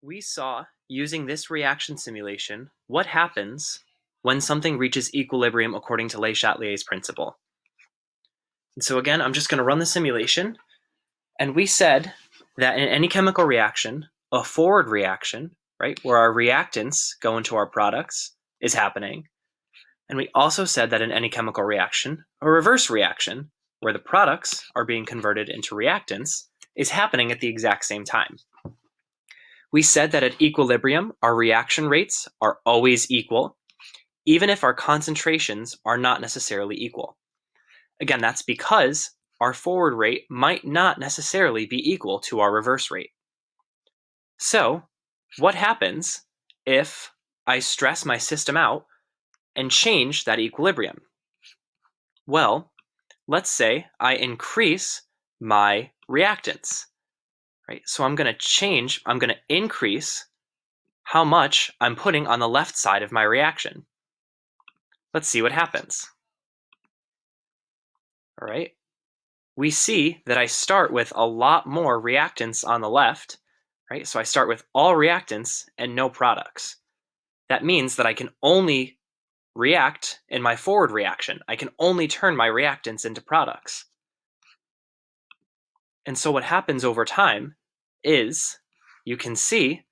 We saw, using this reaction simulation, what happens when something reaches equilibrium according to Le Chatelier's principle. And so again, I'm just going to run the simulation, and we said that in any chemical reaction, a forward reaction, right, where our reactants go into our products, is happening. And we also said that in any chemical reaction, a reverse reaction, where the products are being converted into reactants, is happening at the exact same time. We said that at equilibrium, our reaction rates are always equal, even if our concentrations are not necessarily equal. Again, that's because our forward rate might not necessarily be equal to our reverse rate. So, what happens if I stress my system out and change that equilibrium? Well, let's say I increase my reactants, right? So I'm going to increase how much I'm putting on the left side of my reaction. Let's see what happens. All right. We see that I start with a lot more reactants on the left, right? So I start with all reactants and no products. That means that I can only react in my forward reaction. I can only turn my reactants into products. And so what happens over time is you can see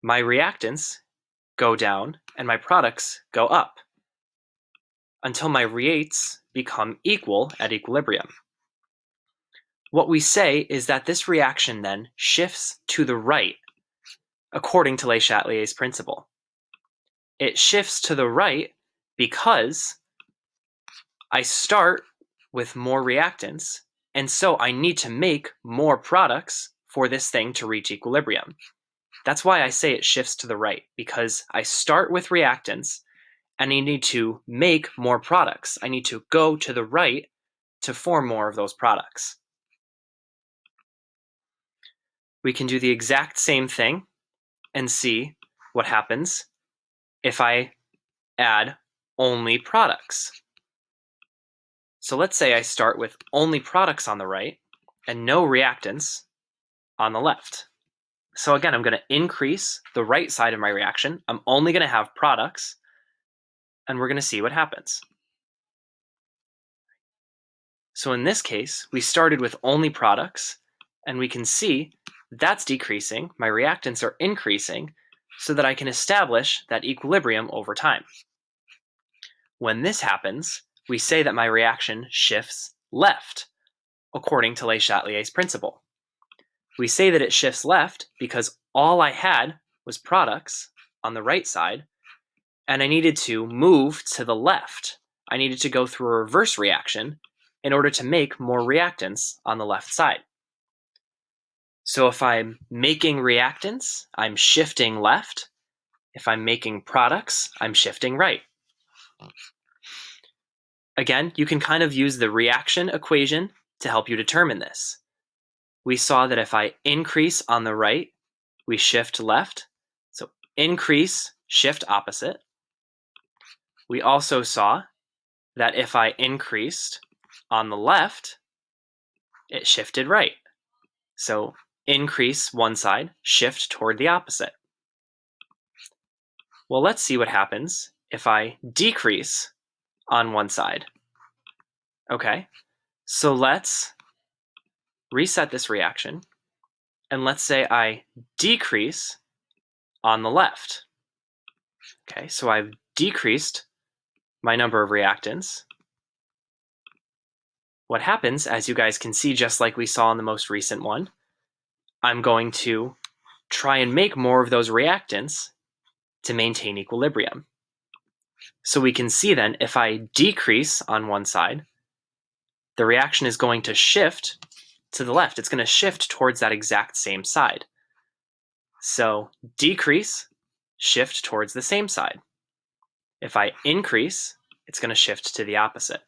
my reactants go down and my products go up until my rates become equal at equilibrium. What we say is that this reaction then shifts to the right according to Le Chatelier's principle. It shifts to the right because I start with more reactants, and so I need to make more products for this thing to reach equilibrium. That's why I say it shifts to the right, because I start with reactants and I need to make more products. I need to go to the right to form more of those products. We can do the exact same thing and see what happens if I add only products. So let's say I start with only products on the right and no reactants on the left. So again, I'm going to increase the right side of my reaction. I'm only going to have products, and we're going to see what happens. So in this case, we started with only products, and we can see that's decreasing. My reactants are increasing so that I can establish that equilibrium over time. When this happens, we say that my reaction shifts left, according to Le Chatelier's principle. We say that it shifts left because all I had was products on the right side, and I needed to move to the left. I needed to go through a reverse reaction in order to make more reactants on the left side. So if I'm making reactants, I'm shifting left. If I'm making products, I'm shifting right. Again, you can kind of use the reaction equation to help you determine this. We saw that if I increase on the right, we shift left. So increase, shift opposite. We also saw that if I increased on the left, it shifted right. So increase one side, shift toward the opposite. Well, let's see what happens if I decrease on one side. Okay, so let's reset this reaction, and let's say I decrease on the left. Okay, so I've decreased my number of reactants. What happens, as you guys can see, just like we saw in the most recent one, I'm going to try and make more of those reactants to maintain equilibrium. So we can see then, if I decrease on one side, the reaction is going to shift to the left. It's going to shift towards that exact same side. So decrease, shift towards the same side. If I increase, it's going to shift to the opposite.